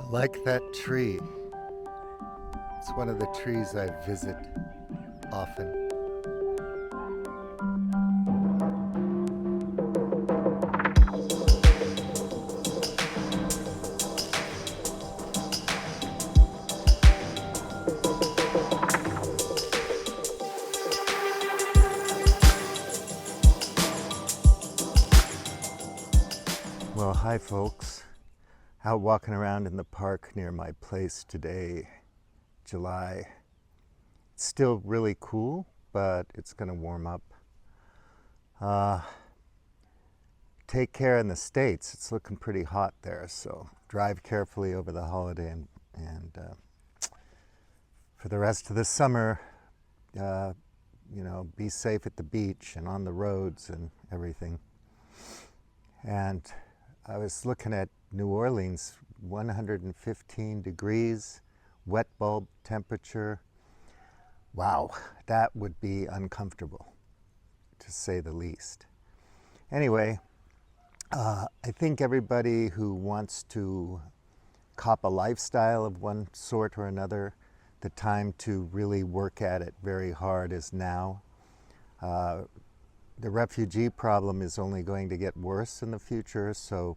Like that tree. It's one of the trees I visit often. Well, hi folks. Out walking around in the park near my place today, July. It's still really cool, but it's going to warm up. Take care in the States. It's looking pretty hot there, so drive carefully over the holiday and for the rest of the summer, be safe at the beach and on the roads and everything. And I was looking at New Orleans, 115 degrees, wet bulb temperature. Wow, that would be uncomfortable, to say the least. Anyway, I think everybody who wants to cop a lifestyle of one sort or another, the time to really work at it very hard is now. The refugee problem is only going to get worse in the future, so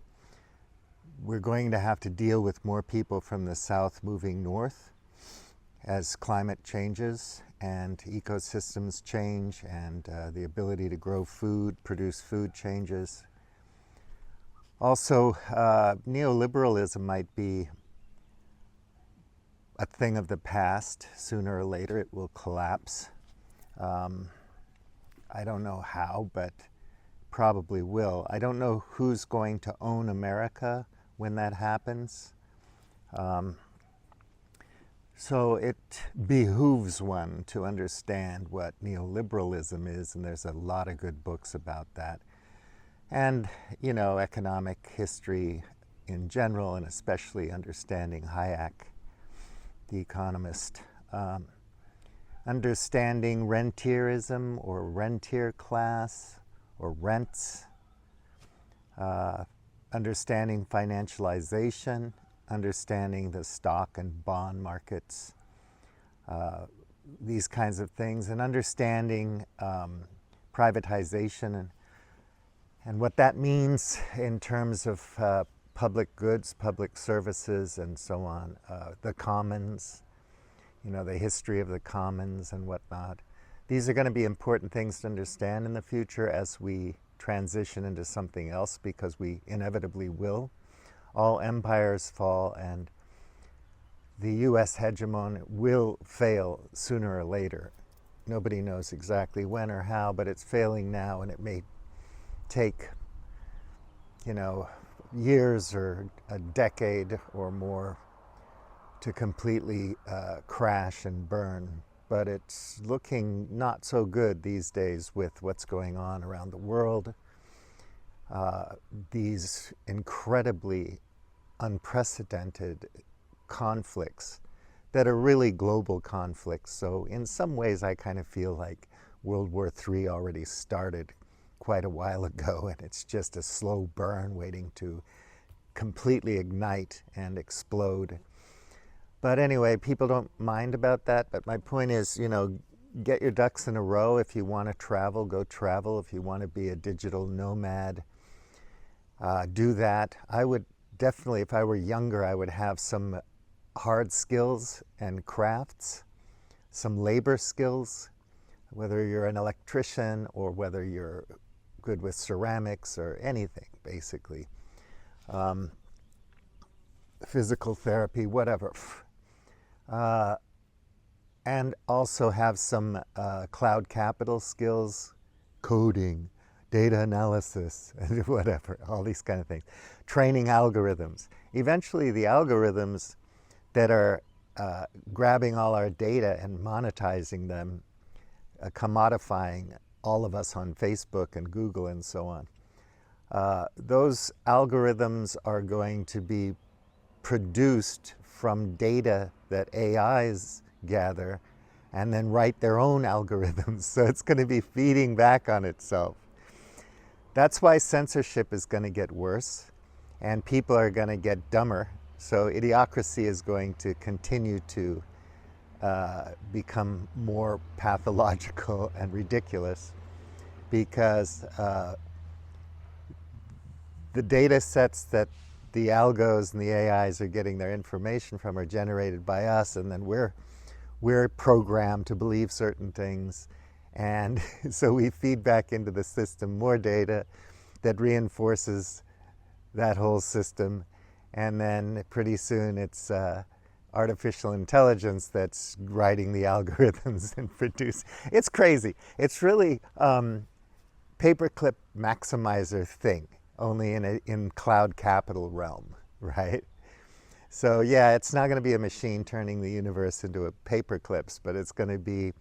we're going to have to deal with more people from the south moving north as climate changes and ecosystems change and the ability to grow food, produce food changes. Also, neoliberalism might be a thing of the past. Sooner or later it will collapse. I don't know how, but probably will. I don't know who's going to own America when that happens. So it behooves one to understand what neoliberalism is, and there's a lot of good books about that. And, economic history in general, and especially understanding Hayek, the economist. Understanding rentierism or rentier class or rents, understanding financialization, understanding the stock and bond markets, these kinds of things, and understanding privatization and what that means in terms of public goods, public services, and so on, the commons, the history of the commons and whatnot. These are going to be important things to understand in the future as we transition into something else, because we inevitably will. All empires fall, and the US hegemon will fail sooner or later. Nobody knows exactly when or how, but it's failing now, and it may take, years or a decade or more to completely crash and burn. But it's looking not so good these days with what's going on around the world. These incredibly unprecedented conflicts that are really global conflicts. So in some ways I kind of feel like World War III already started quite a while ago, and it's just a slow burn waiting to completely ignite and explode. But anyway, people don't mind about that. But my point is, get your ducks in a row. If you want to travel, go travel. If you want to be a digital nomad, do that. I would definitely, if I were younger, I would have some hard skills and crafts, some labor skills, whether you're an electrician or whether you're good with ceramics or anything, basically. Physical therapy, whatever. And also have some cloud capital skills, coding, data analysis, and whatever, all these kind of things. Training algorithms. Eventually the algorithms that are grabbing all our data and monetizing them, commodifying all of us on Facebook and Google and so on, those algorithms are going to be produced from data that AIs gather and then write their own algorithms. So it's going to be feeding back on itself. That's why censorship is going to get worse, and people are going to get dumber So idiocracy is going to continue to become more pathological and ridiculous because the data sets that the algos and the AIs are getting their information from are generated by us, and then we're programmed to believe certain things. And so we feed back into the system more data that reinforces that whole system. And then pretty soon it's artificial intelligence that's writing the algorithms and produce. It's crazy. It's really paperclip maximizer thing, only in cloud capital realm, right? So yeah, it's not going to be a machine turning the universe into a paperclips, but it's going to be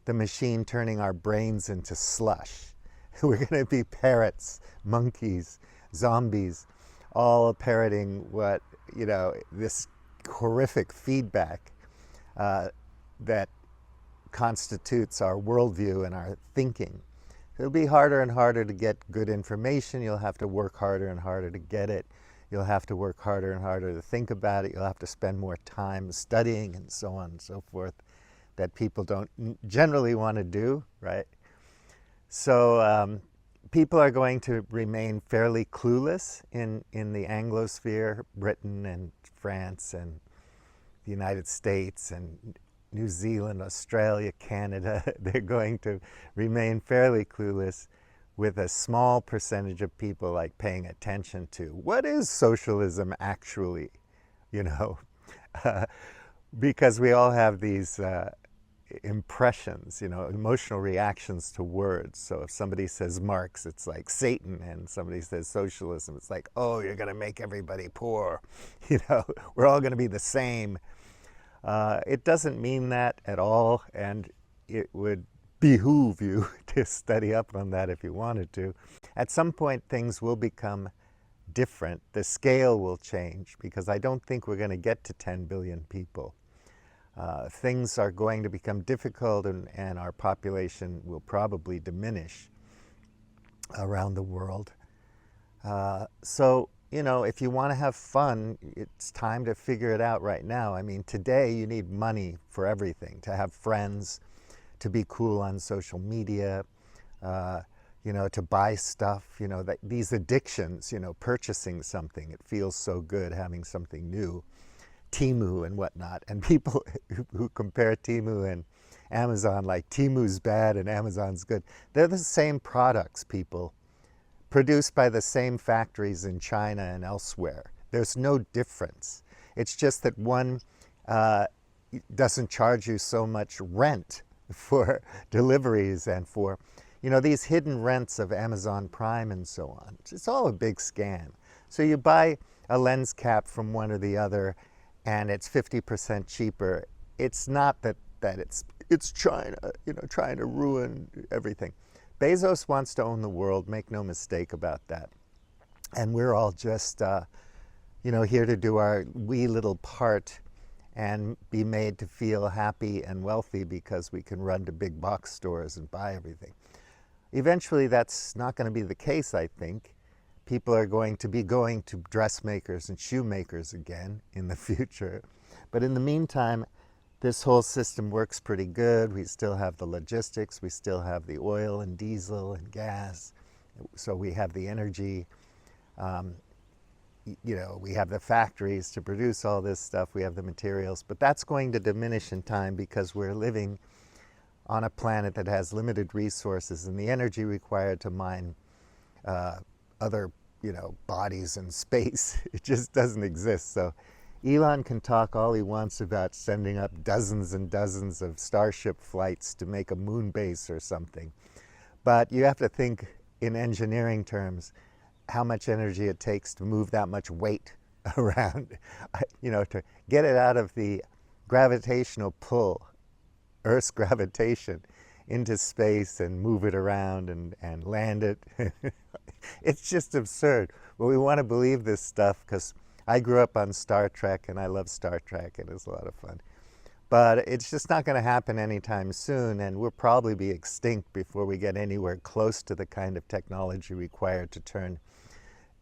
the machine turning our brains into slush. We're going to be parrots, monkeys, zombies, all parroting what, this horrific feedback that constitutes our worldview and our thinking. It'll be harder and harder to get good information. You'll have to work harder and harder to get it. You'll have to work harder and harder to think about it. You'll have to spend more time studying and so on and so forth that people don't generally want to do, right? So people are going to remain fairly clueless in the Anglosphere, Britain and France and the United States and New Zealand, Australia, Canada. They're going to remain fairly clueless, with a small percentage of people like paying attention to what is socialism actually, because we all have these impressions, emotional reactions to words. So if somebody says Marx, it's like Satan, and somebody says socialism, it's like, oh, you're going to make everybody poor. We're all going to be the same. It doesn't mean that at all, and it would behoove you to study up on that if you wanted to. At some point, things will become different. The scale will change, because I don't think we're going to get to 10 billion people. Things are going to become difficult, and our population will probably diminish around the world. So, if you want to have fun, it's time to figure it out right now. I mean, today you need money for everything, to have friends, to be cool on social media, to buy stuff, these addictions, purchasing something. It feels so good having something new. Temu and whatnot, and people who compare Temu and Amazon, like Temu's bad and Amazon's good. They're the same products, people, produced by the same factories in China and elsewhere. There's no difference. It's just that one doesn't charge you so much rent for deliveries and for, these hidden rents of Amazon Prime and so on. It's all a big scam. So you buy a lens cap from one or the other, and it's 50% cheaper. It's not that it's China, trying to ruin everything. Bezos wants to own the world, make no mistake about that. And we're all just, here to do our wee little part and be made to feel happy and wealthy because we can run to big box stores and buy everything. Eventually, that's not going to be the case, I think. People are going to be going to dressmakers and shoemakers again in the future. But in the meantime, this whole system works pretty good. We still have the logistics. We still have the oil and diesel and gas. So we have the energy. We have the factories to produce all this stuff. We have the materials. But that's going to diminish in time, because we're living on a planet that has limited resources, and the energy required to mine other bodies in space, it just doesn't exist. So Elon can talk all he wants about sending up dozens and dozens of Starship flights to make a moon base or something, but you have to think in engineering terms how much energy it takes to move that much weight around, to get it out of the gravitational pull, Earth's gravitation, into space and move it around and land it. It's just absurd. But we want to believe this stuff because I grew up on Star Trek, and I love Star Trek, and it's a lot of fun. But it's just not going to happen anytime soon, and we'll probably be extinct before we get anywhere close to the kind of technology required to turn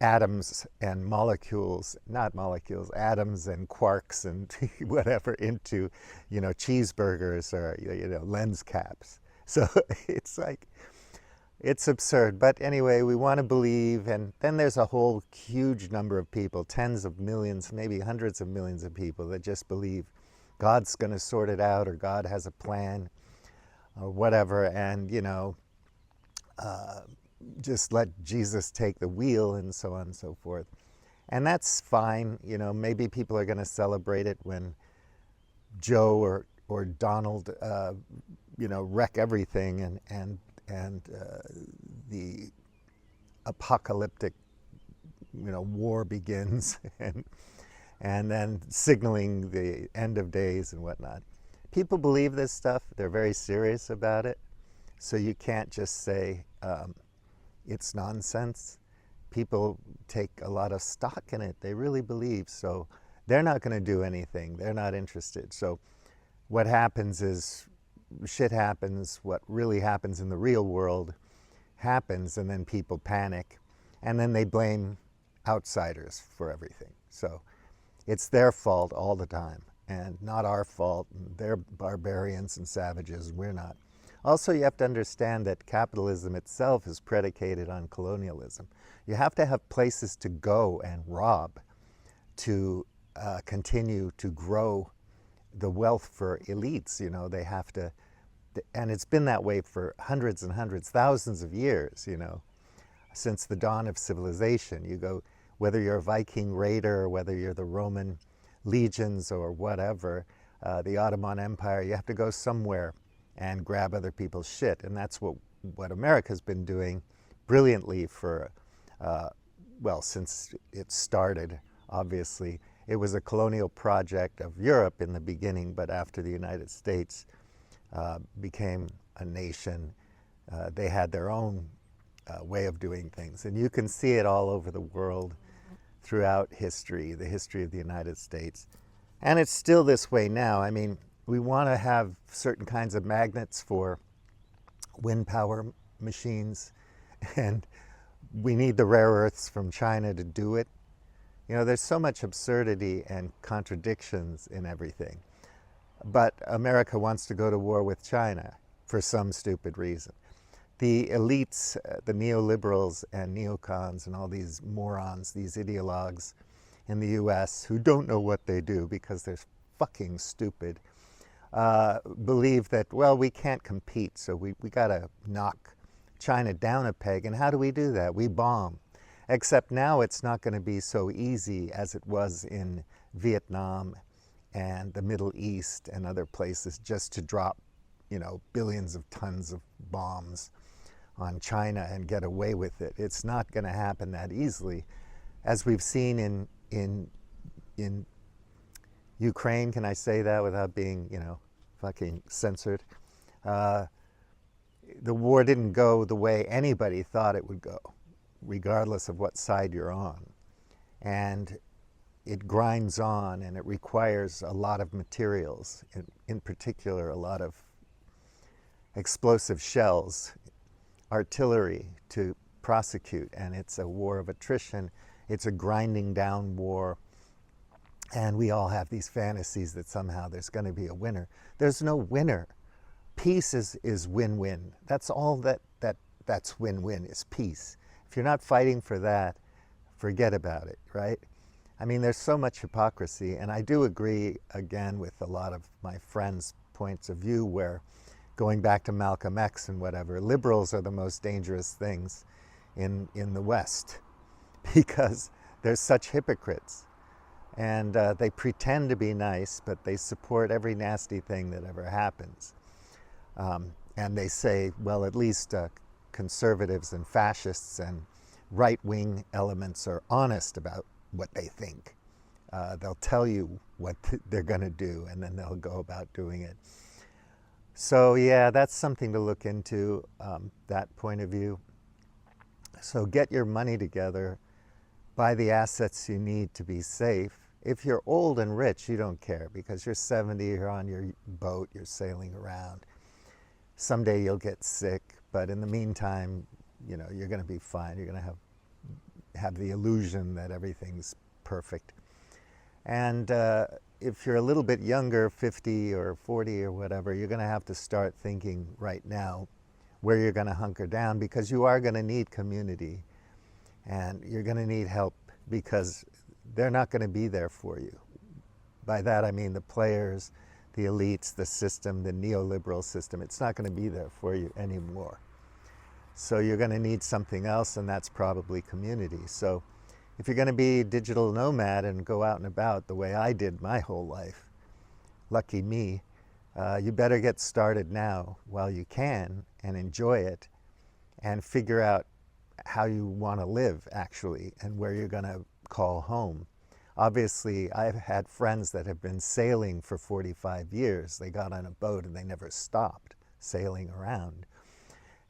atoms and molecules, not molecules, atoms and quarks and whatever into, cheeseburgers or, lens caps. So it's like, it's absurd. But anyway, we want to believe, and then there's a whole huge number of people, tens of millions, maybe hundreds of millions of people that just believe God's going to sort it out, or God has a plan, or whatever, and, just let Jesus take the wheel, and so on and so forth. And that's fine. Maybe people are going to celebrate it when Joe or Donald, wreck everything, and the apocalyptic, war begins, and then signaling the end of days and whatnot. People believe this stuff. They're very serious about it. So you can't just say it's nonsense. People take a lot of stock in it. They really believe. So they're not going to do anything. They're not interested. So what happens is shit happens. What really happens in the real world happens, and then people panic, and then they blame outsiders for everything. So it's their fault all the time, and not our fault. They're barbarians and savages. We're not. Also, you have to understand that capitalism itself is predicated on colonialism. You have to have places to go and rob to continue to grow the wealth for elites. They have to, and it's been that way for hundreds and hundreds, thousands of years, since the dawn of civilization. You go, whether you're a Viking raider, or whether you're the Roman legions or whatever, the Ottoman Empire, you have to go somewhere and grab other people's shit. And that's what America's been doing brilliantly for, since it started, obviously. It was a colonial project of Europe in the beginning, but after the United States became a nation, they had their own way of doing things. And you can see it all over the world throughout history, the history of the United States. And it's still this way now. I mean, we want to have certain kinds of magnets for wind power machines, and we need the rare earths from China to do it. There's so much absurdity and contradictions in everything. But America wants to go to war with China for some stupid reason. The elites, the neoliberals and neocons and all these morons, these ideologues in the US who don't know what they do because they're fucking stupid, believe that, well, we can't compete, so we got to knock China down a peg. And how do we do that? We bomb. Except now it's not going to be so easy as it was in Vietnam and the Middle East and other places, just to drop, billions of tons of bombs on China and get away with it. It's not going to happen that easily. As we've seen in Ukraine, can I say that without being, fucking censored? The war didn't go the way anybody thought it would go, regardless of what side you're on. And it grinds on, and it requires a lot of materials, in particular a lot of explosive shells, artillery to prosecute, and it's a war of attrition. It's a grinding down war, and we all have these fantasies that somehow there's going to be a winner. There's no winner. Peace is win-win. That's all that's win-win, is peace. If you're not fighting for that, forget about it, right? I mean, there's so much hypocrisy, and I do agree, again, with a lot of my friends' points of view where, going back to Malcolm X and whatever, liberals are the most dangerous things in the West because they're such hypocrites. And they pretend to be nice, but they support every nasty thing that ever happens. And they say, well, at least conservatives and fascists and right-wing elements are honest about what they think. They'll tell you what they're going to do, and then they'll go about doing it. So yeah, that's something to look into, that point of view. So get your money together, buy the assets you need to be safe. If you're old and rich, you don't care because you're 70, you're on your boat, you're sailing around. Someday you'll get sick, but in the meantime, you're going to be fine. You're going to have have the illusion that everything's perfect. And if you're a little bit younger, 50 or 40 or whatever, you're going to have to start thinking right now where you're going to hunker down, because you are going to need community and you're going to need help, because they're not going to be there for you. By that I mean the players, the elites, the system, the neoliberal system. It's not going to be there for you anymore. So you're going to need something else, and that's probably community. So if you're going to be a digital nomad and go out and about the way I did my whole life, lucky me, you better get started now while you can and enjoy it and figure out how you want to live, actually, and where you're going to call home. Obviously, I've had friends that have been sailing for 45 years. They got on a boat and they never stopped sailing around.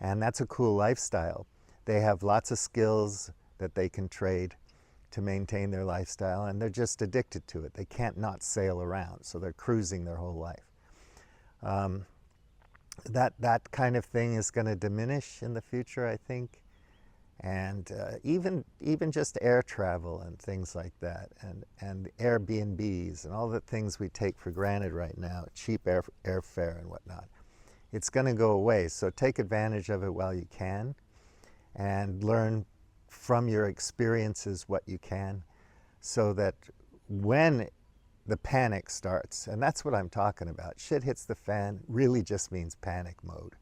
And that's a cool lifestyle. They have lots of skills that they can trade to maintain their lifestyle, and they're just addicted to it. They can't not sail around, so they're cruising their whole life. That kind of thing is going to diminish in the future, I think. And even just air travel and things like that, and Airbnbs and all the things we take for granted right now, cheap airfare and whatnot, it's going to go away. So take advantage of it while you can, and learn from your experiences what you can, so that when the panic starts, and that's what I'm talking about, shit hits the fan really just means panic mode.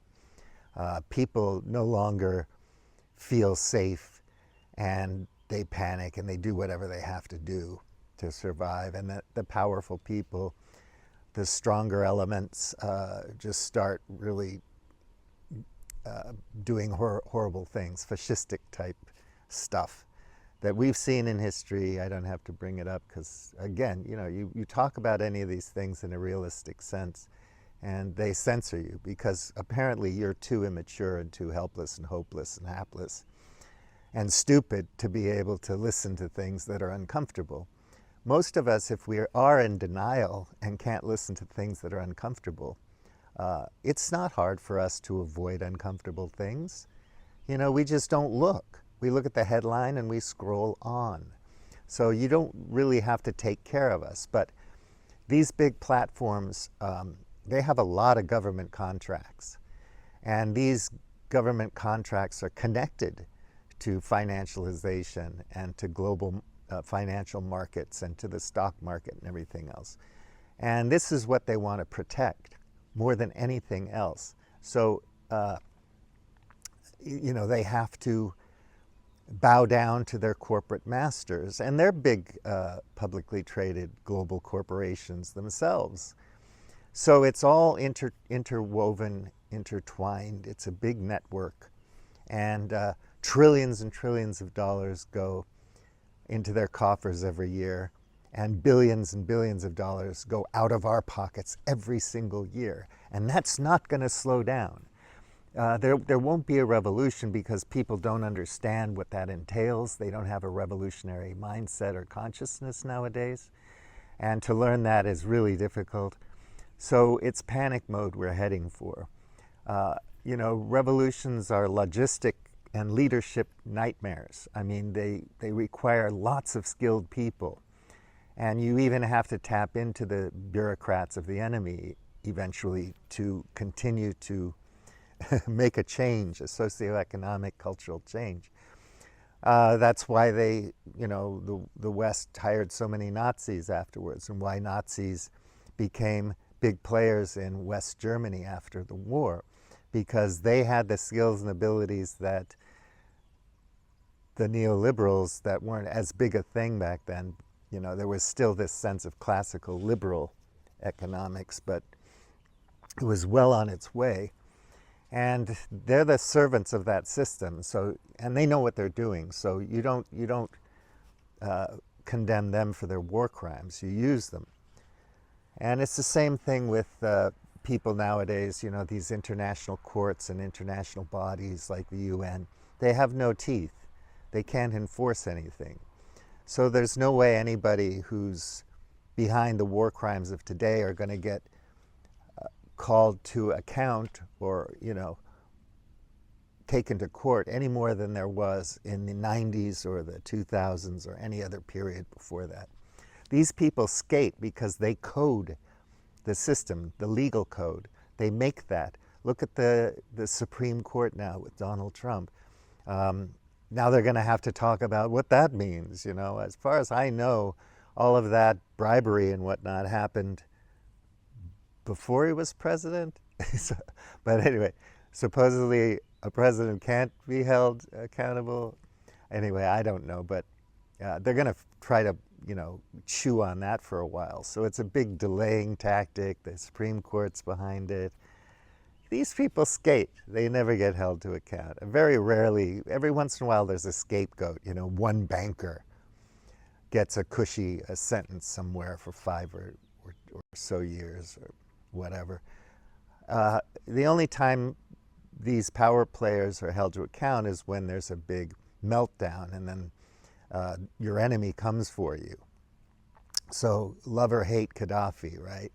People no longer feel safe, and they panic and they do whatever they have to do to survive. And the powerful people, the stronger elements, just start really doing horrible things, fascistic type stuff that we've seen in history. I don't have to bring it up because, again, you talk about any of these things in a realistic sense and they censor you because apparently you're too immature and too helpless and hopeless and hapless and stupid to be able to listen to things that are uncomfortable. Most of us, if we are in denial and can't listen to things that are uncomfortable, it's not hard for us to avoid uncomfortable things. We just don't look. We look at the headline and we scroll on. So you don't really have to take care of us. But these big platforms, they have a lot of government contracts. And these government contracts are connected to financialization and to global financial markets and to the stock market and everything else. And this is what they want to protect more than anything else. So, they have to bow down to their corporate masters, and they're big publicly traded global corporations themselves. So it's all interwoven, intertwined. It's a big network, and trillions and trillions of dollars go into their coffers every year, and billions of dollars go out of our pockets every single year. And that's not going to slow down. There won't be a revolution because people don't understand what that entails. They don't have a revolutionary mindset or consciousness nowadays. And to learn that is really difficult. So it's panic mode we're heading for. Revolutions are logistic and leadership nightmares. I mean, they require lots of skilled people. And you even have to tap into the bureaucrats of the enemy eventually to continue to make a change, a socioeconomic, cultural change. That's why the West hired so many Nazis afterwards, and why Nazis became big players in West Germany after the war, because they had the skills and abilities that the neoliberals, that weren't as big a thing back then. There was still this sense of classical liberal economics, but it was well on its way. And they're the servants of that system. So, and they know what they're doing. So you don't condemn them for their war crimes. You use them. And it's the same thing with people nowadays. These international courts and international bodies like the UN. They have no teeth. They can't enforce anything. So there's no way anybody who's behind the war crimes of today are going to get called to account or, taken to court any more than there was in the 90s or the 2000s or any other period before that. These people skate because they code the system, the legal code. They make that. Look at the Supreme Court now with Donald Trump. Now they're going to have to talk about what that means. You know, as far as I know, all of that bribery and whatnot happened before he was president. But anyway, supposedly a president can't be held accountable. Anyway, I don't know, but they're going to try to, you know, chew on that for a while. So it's a big delaying tactic. The Supreme Court's behind it. These people skate. They never get held to account. Very rarely, every once in a while, there's a scapegoat. You know, one banker gets a cushy sentence somewhere for 5 or so years or whatever. The only time these power players are held to account is when there's a big meltdown and then your enemy comes for you. So love or hate Gaddafi, right?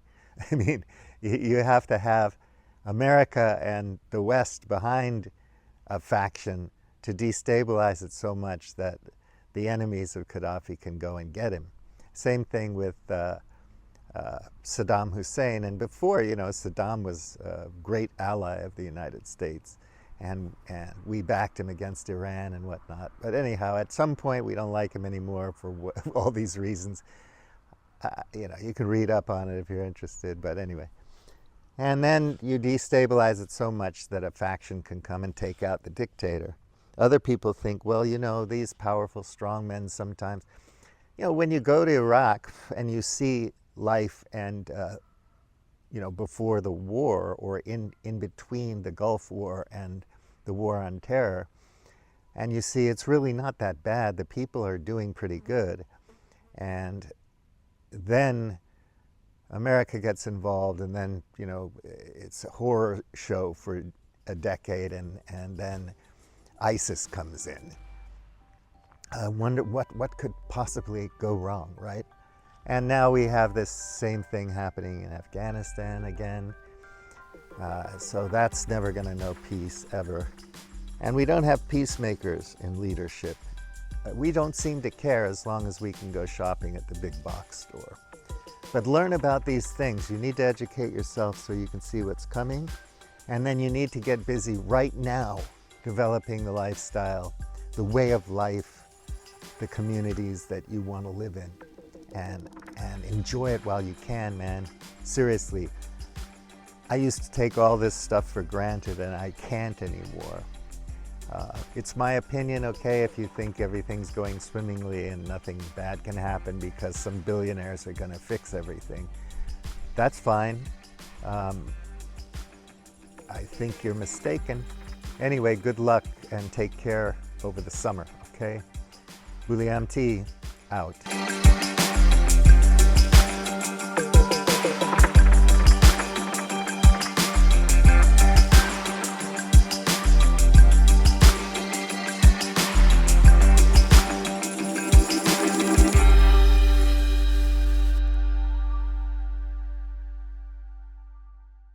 I mean, you have to have America and the West behind a faction to destabilize it so much that the enemies of Gaddafi can go and get him. Same thing with Saddam Hussein. And before, you know, Saddam was a great ally of the United States, and we backed him against Iran and whatnot. But anyhow, at some point, we don't like him anymore for all these reasons. You know, you can read up on it if you're interested, but anyway. And then you destabilize it so much that a faction can come and take out the dictator. Other people think, well, you know, these powerful, strong men sometimes, you know, when you go to Iraq and you see life and, you know, before the war or in between the Gulf War and the War on Terror, and you see it's really not that bad. The people are doing pretty good. And then America gets involved, and then, you know, it's a horror show for a decade, and then ISIS comes in. I wonder what could possibly go wrong, right? And now we have this same thing happening in Afghanistan again. So that's never going to know peace ever. And we don't have peacemakers in leadership. We don't seem to care as long as we can go shopping at the big box store. But learn about these things. You need to educate yourself so you can see what's coming. And then you need to get busy right now developing the lifestyle, the way of life, the communities that you want to live in. And enjoy it while you can, man. Seriously, I used to take all this stuff for granted, and I can't anymore. It's my opinion, okay, if you think everything's going swimmingly and nothing bad can happen because some billionaires are going to fix everything. That's fine. I think you're mistaken. Anyway, good luck and take care over the summer, okay? William T. out.